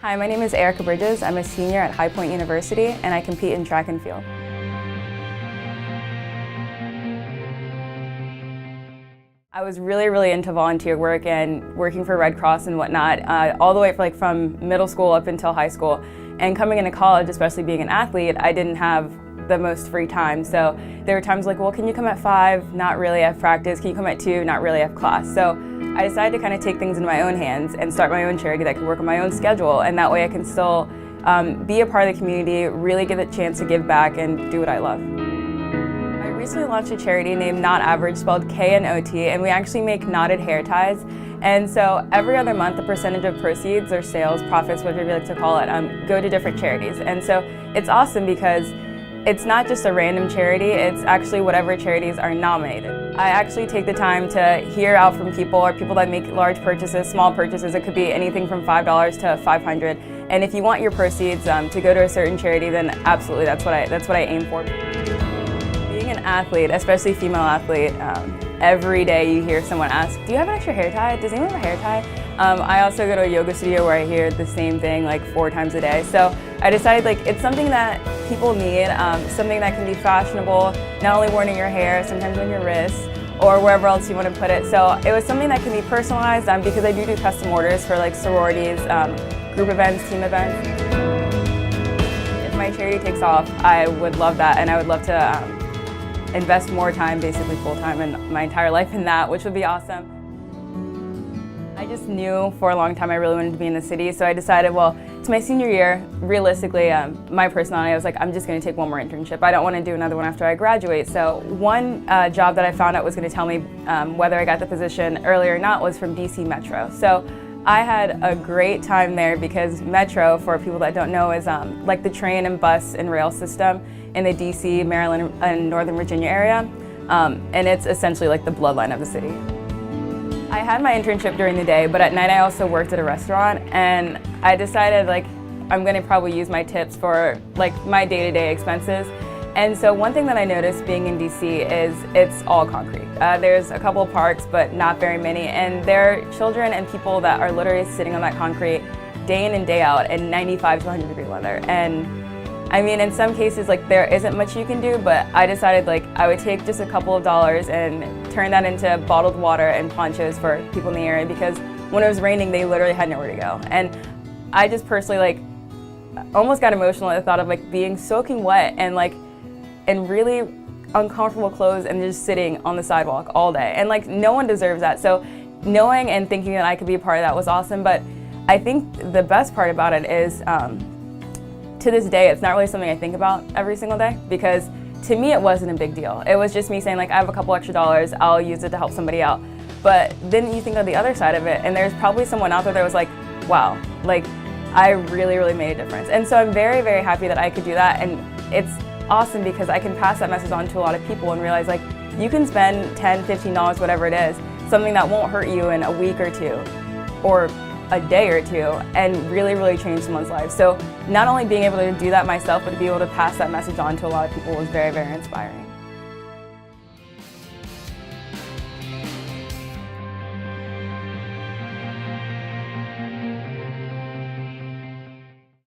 Hi, my name is Erika Bridges. I'm a senior at High Point University and I compete in track and field. I was really into volunteer work and working for Red Cross and whatnot, all the way from middle school up until high school. And coming into college, especially being an athlete, I didn't have the most free time. So there were times like, well, can you come at 5? Not really, I have practice. Can you come at 2? Not really, I have class. So I decided to kind of take things into my own hands and start my own charity that could work on my own schedule, and that way I can still be a part of the community, really get a chance to give back and do what I love. I recently launched a charity named Not Average, spelled K-N-O-T, and we actually make knotted hair ties. And so every other month, a percentage of proceeds or sales, profits, whatever you like to call it, go to different charities. And so it's awesome because it's not just a random charity, it's actually whatever charities are nominated. I actually take the time to hear out from people or people that make large purchases, small purchases. It could be anything from $5 to $500. And if you want your proceeds to go to a certain charity, then absolutely that's what I aim for. Being an athlete, especially female athlete, every day you hear someone ask, do you have an extra hair tie? Does anyone have a hair tie? I also go to a yoga studio where I hear the same thing 4 times a day. So I decided it's something that people need, something that can be fashionable, not only worn in your hair, sometimes on your wrists, or wherever else you want to put it. So it was something that can be personalized because I do custom orders for sororities, group events, team events. If my charity takes off, I would love that, and I would love to invest more time, basically full-time, in my entire life in that, which would be awesome. I just knew for a long time I really wanted to be in the city, so I decided, well, it's my senior year. Realistically, my personality, I was like, I'm just going to take one more internship. I don't want to do another one after I graduate. So one job that I found out was going to tell me whether I got the position early or not was from DC Metro. So I had a great time there because Metro, for people that don't know, is like the train and bus and rail system in the DC, Maryland, and Northern Virginia area. And it's essentially like the bloodline of the city. I had my internship during the day, but at night I also worked at a restaurant, and I decided I'm going to probably use my tips for my day-to-day expenses. And so one thing that I noticed being in DC is it's all concrete. There's a couple of parks, but not very many, and there are children and people that are literally sitting on that concrete day in and day out in 95 to 100 degree weather. And I mean, in some cases, there isn't much you can do, but I decided I would take just a couple of dollars and turn that into bottled water and ponchos for people in the area, because when it was raining, they literally had nowhere to go. And I just personally almost got emotional at the thought of being soaking wet and in really uncomfortable clothes and just sitting on the sidewalk all day. And no one deserves that. So knowing and thinking that I could be a part of that was awesome. But I think the best part about it is, to this day, it's not really something I think about every single day, because to me it wasn't a big deal. It was just me saying I have a couple extra dollars, I'll use it to help somebody out. But then you think of the other side of it, and there's probably someone out there that was wow, I really made a difference. And so I'm very happy that I could do that, and it's awesome because I can pass that message on to a lot of people and realize you can spend $10, $15, whatever it is, something that won't hurt you in a week or two, or a day or two, and really change someone's life. So not only being able to do that myself, but to be able to pass that message on to a lot of people was very inspiring.